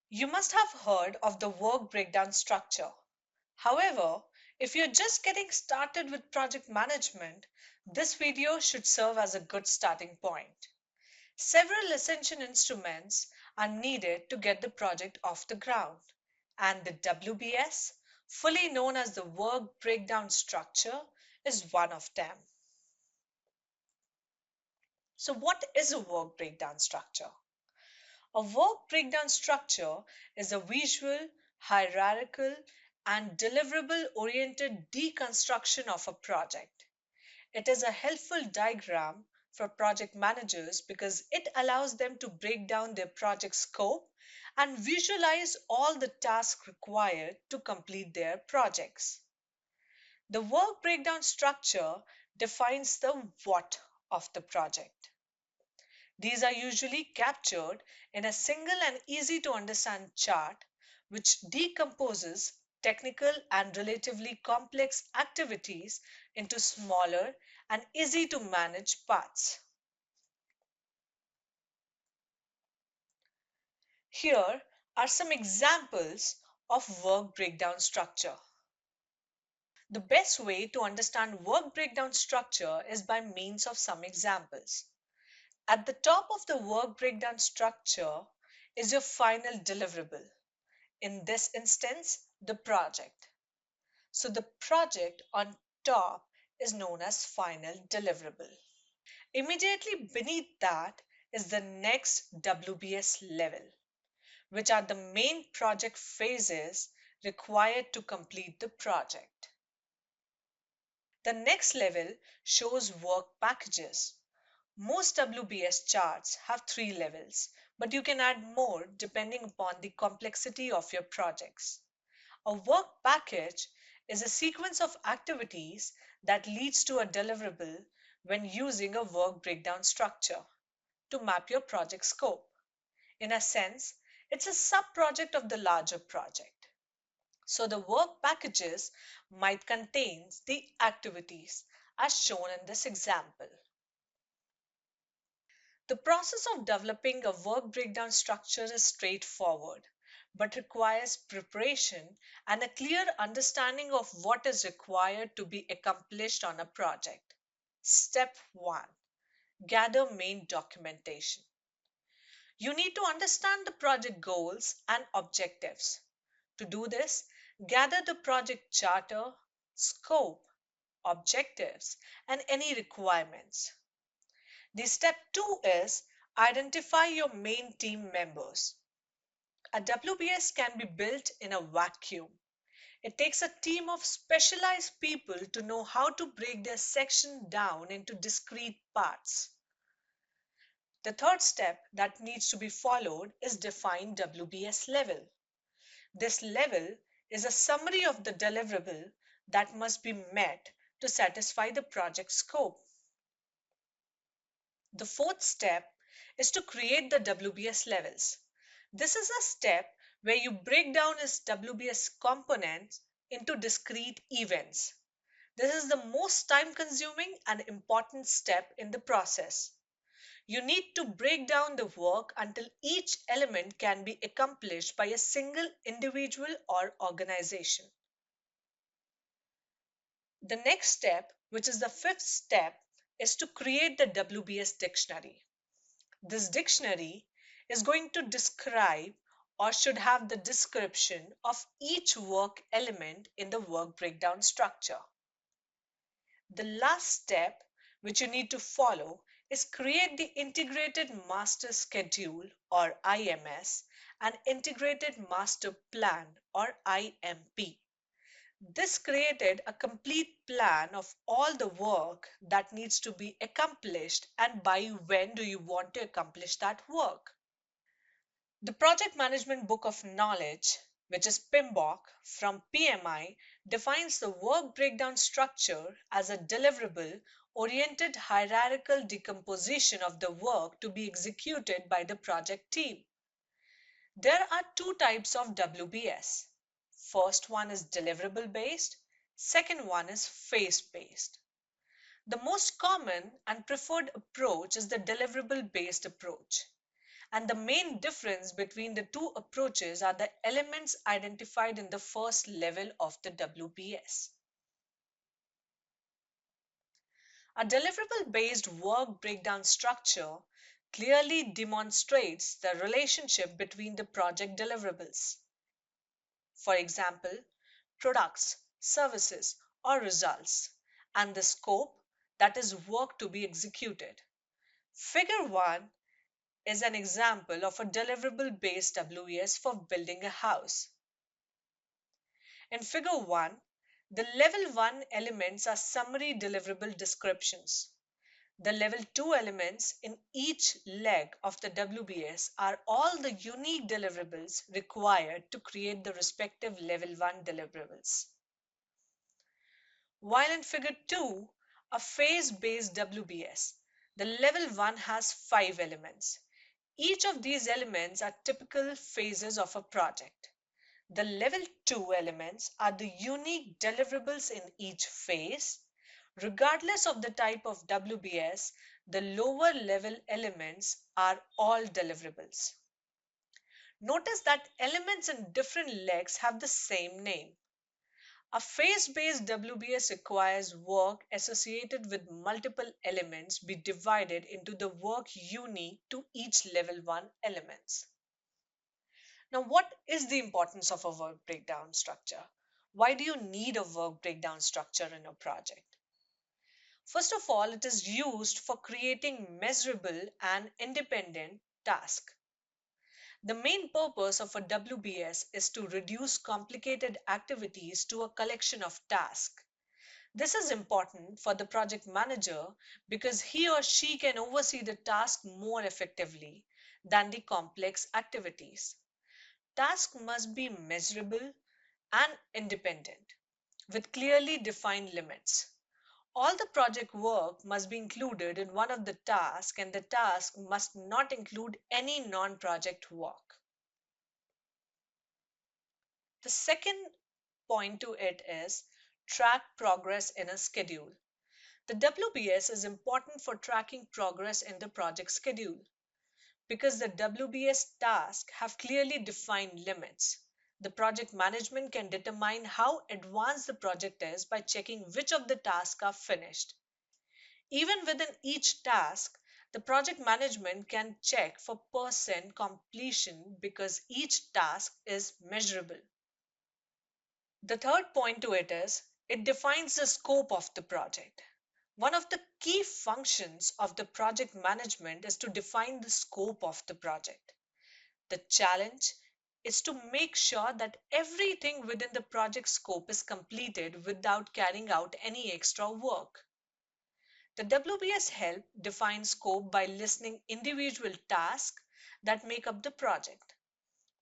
You must have heard of the work breakdown structure. However, if you're just getting started with project management, this video should serve as a good starting point. Several essential instruments are needed to get the project off the ground, and the WBS, fully known as the work breakdown structure, is one of them. So, what is a work breakdown structure? A work breakdown structure is a visual, hierarchical, and deliverable oriented deconstruction of a project. It is a helpful diagram for project managers because it allows them to break down their project scope and visualize all the tasks required to complete their projects. The work breakdown structure defines the what of the project. These are usually captured in a single and easy to understand chart which decomposes technical and relatively complex activities into smaller and easy to manage parts. Here are some examples of work breakdown structure. The best way to understand work breakdown structure is by means of some examples. At the top of the work breakdown structure is your final deliverable. In this instance, the project. So the project on top is known as final deliverable. Immediately beneath that is the next WBS level, which are the main project phases required to complete the project. The next level shows work packages. Most WBS charts have 3 levels, but you can add more depending upon the complexity of your projects. A work package is a sequence of activities that leads to a deliverable when using a work breakdown structure to map your project scope. In a sense, it's a sub-project of the larger project. So the work packages might contain the activities as shown in this example. The process of developing a work breakdown structure is straightforward, but requires preparation and a clear understanding of what is required to be accomplished on a project. Step 1. Gather main documentation. You need to understand the project goals and objectives. To do this, gather the project charter, scope, objectives, and any requirements. The step 2 is identify your main team members. A WBS can be built in a vacuum. It takes a team of specialized people to know how to break their section down into discrete parts. The third step that needs to be followed is define WBS level. This level is a summary of the deliverable that must be met to satisfy the project scope. The fourth step is to create the WBS levels. This is a step where you break down its WBS components into discrete events. This is the most time consuming and important step in the process. You need to break down the work until each element can be accomplished by a single individual or organization. The next step, which is the fifth step, is to create the WBS dictionary. This dictionary is going to describe or should have the description of each work element in the work breakdown structure. The last step which you need to follow is create the Integrated Master Schedule or IMS and Integrated Master Plan or IMP. This created a complete plan of all the work that needs to be accomplished and by when do you want to accomplish that work. The Project Management Book of Knowledge, which is PMBOK from PMI, defines the work breakdown structure as a deliverable oriented hierarchical decomposition of the work to be executed by the project team. There are two types of WBS. First one is deliverable based, second one is phase based. The most common and preferred approach is the deliverable based approach. And the main difference between the two approaches are the elements identified in the first level of the WBS. A deliverable based work breakdown structure clearly demonstrates the relationship between the project deliverables. For example, products, services, or results, and the scope, that is work to be executed. Figure 1 is an example of a deliverable based WES for building a house. In figure 1, the level 1 elements are summary deliverable descriptions. The level 2 elements in each leg of the WBS are all the unique deliverables required to create the respective level 1 deliverables. While in figure 2, a phase-based WBS, the level 1 has 5 elements. Each of these elements are typical phases of a project. The level 2 elements are the unique deliverables in each phase. Regardless of the type of WBS, the lower level elements are all deliverables. Notice that elements in different legs have the same name. A phase-based WBS requires work associated with multiple elements be divided into the work unique to each level 1 elements. Now, what is the importance of a work breakdown structure? Why do you need a work breakdown structure in a project? First of all, it is used for creating measurable and independent tasks. The main purpose of a WBS is to reduce complicated activities to a collection of tasks. This is important for the project manager because he or she can oversee the task more effectively than the complex activities. Tasks must be measurable and independent, with clearly defined limits. All the project work must be included in one of the tasks, and the task must not include any non project work. The second point to it is track progress in a schedule. The WBS is important for tracking progress in the project schedule. Because the WBS tasks have clearly defined limits, the project management can determine how advanced the project is by checking which of the tasks are finished. Even within each task, the project management can check for percent completion because each task is measurable. The third point to it is it defines the scope of the project. One of the key functions of the project management is to define the scope of the project. The challenge is to make sure that everything within the project scope is completed without carrying out any extra work. The WBS help define scope by listing individual tasks that make up the project.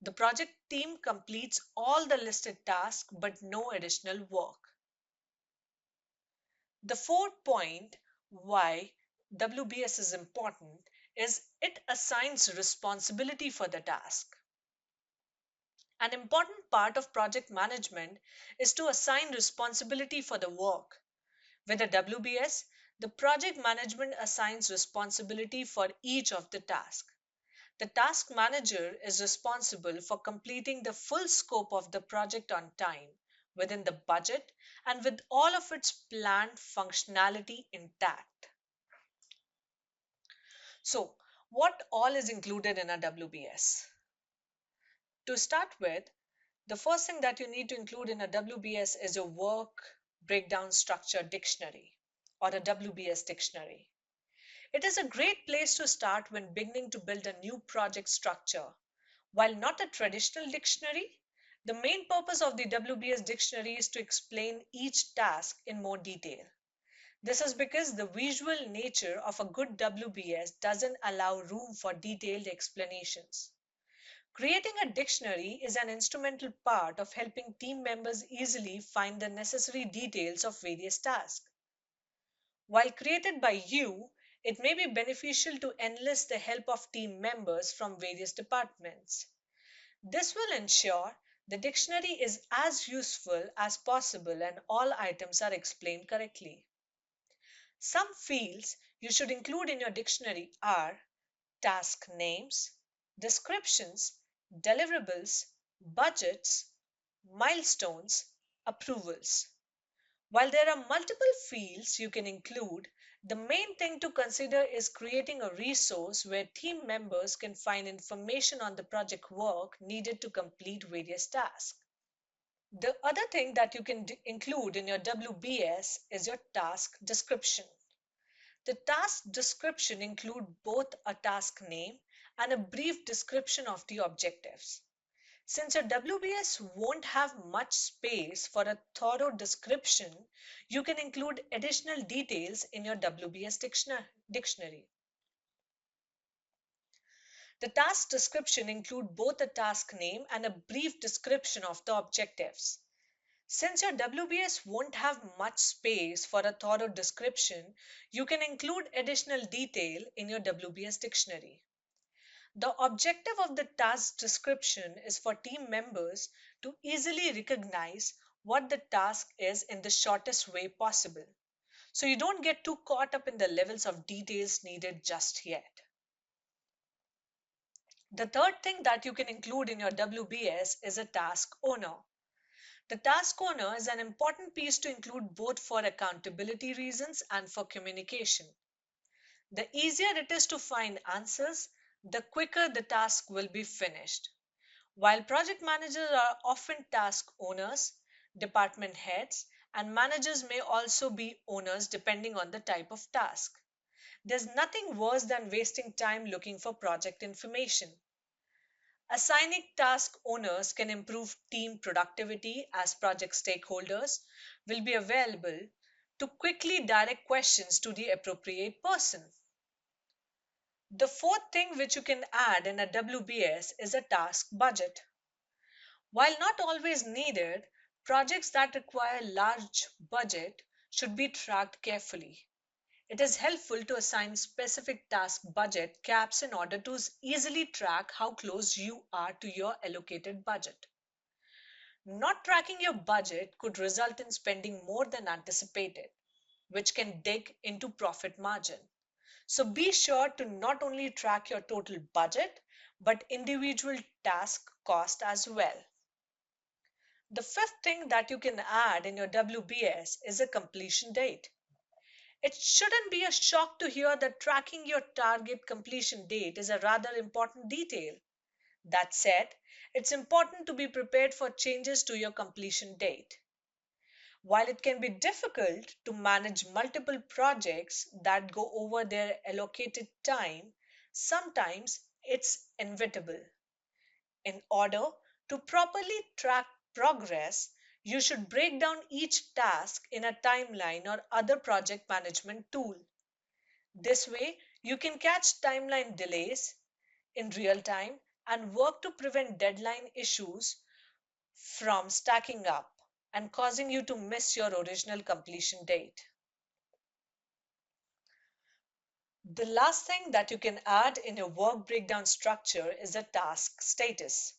The project team completes all the listed tasks but no additional work. The fourth point why WBS is important is it assigns responsibility for the task. An important part of project management is to assign responsibility for the work. With a WBS, the project management assigns responsibility for each of the tasks. The task manager is responsible for completing the full scope of the project on time, within the budget, and with all of its planned functionality intact. So, what all is included in a WBS? To start with, the first thing that you need to include in a WBS is a work breakdown structure dictionary or a WBS dictionary. It is a great place to start when beginning to build a new project structure. While not a traditional dictionary, the main purpose of the WBS dictionary is to explain each task in more detail. This is because the visual nature of a good WBS doesn't allow room for detailed explanations. Creating a dictionary is an instrumental part of helping team members easily find the necessary details of various tasks. While created by you, it may be beneficial to enlist the help of team members from various departments. This will ensure the dictionary is as useful as possible and all items are explained correctly. Some fields you should include in your dictionary are task names, descriptions, deliverables, budgets, milestones, approvals. While there are multiple fields you can include, the main thing to consider is creating a resource where team members can find information on the project work needed to complete various tasks. The other thing that you can include in your WBS is your task description. The task description include both a task name and a brief description of the objectives. Since your WBS won't have much space for a thorough description, you can include additional details in your WBS dictionary. The task description include both a task name and a brief description of the objectives. Since your WBS won't have much space for a thorough description, you can include additional detail in your WBS dictionary. The objective of the task description is for team members to easily recognize what the task is in the shortest way possible. So you don't get too caught up in the levels of details needed just yet. The third thing that you can include in your WBS is a task owner. The task owner is an important piece to include both for accountability reasons and for communication. The easier it is to find answers, the quicker the task will be finished. While project managers are often task owners, department heads, and managers may also be owners depending on the type of task. There's nothing worse than wasting time looking for project information. Assigning task owners can improve team productivity as project stakeholders will be available to quickly direct questions to the appropriate person. The fourth thing which you can add in a WBS is a task budget. While not always needed, projects that require large budget should be tracked carefully. It is helpful to assign specific task budget caps in order to easily track how close you are to your allocated budget. Not tracking your budget could result in spending more than anticipated, which can dig into profit margin. So be sure to not only track your total budget, but individual task cost as well. The fifth thing that you can add in your WBS is a completion date. It shouldn't be a shock to hear that tracking your target completion date is a rather important detail. That said, it's important to be prepared for changes to your completion date. While it can be difficult to manage multiple projects that go over their allocated time, sometimes it's inevitable. In order to properly track progress, you should break down each task in a timeline or other project management tool. This way, you can catch timeline delays in real time and work to prevent deadline issues from stacking up and causing you to miss your original completion date. The last thing that you can add in your work breakdown structure is a task status.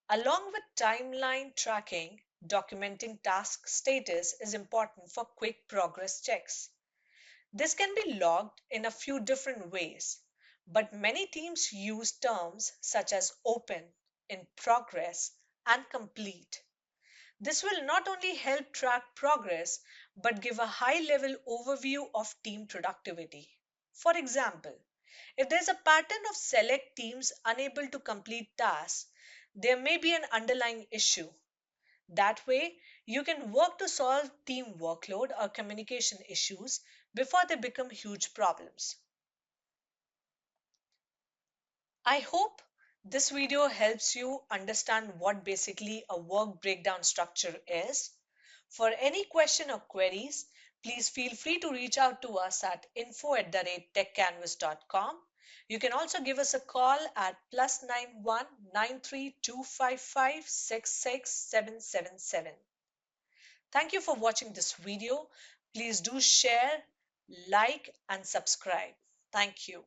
Along with timeline tracking, documenting task status is important for quick progress checks. This can be logged in a few different ways, but many teams use terms such as open, in progress, and complete. This will not only help track progress but give a high level overview of team productivity. For example, if there's a pattern of select teams unable to complete tasks, there may be an underlying issue. That way, you can work to solve team workload or communication issues before they become huge problems. I hope this video helps you understand what basically a work breakdown structure is. For any question or queries, please feel free to reach out to us at info@techcanvass.com. You can also give us a call at +91 93 255 66777. Thank you for watching this video. Please do share, like, and subscribe. Thank you.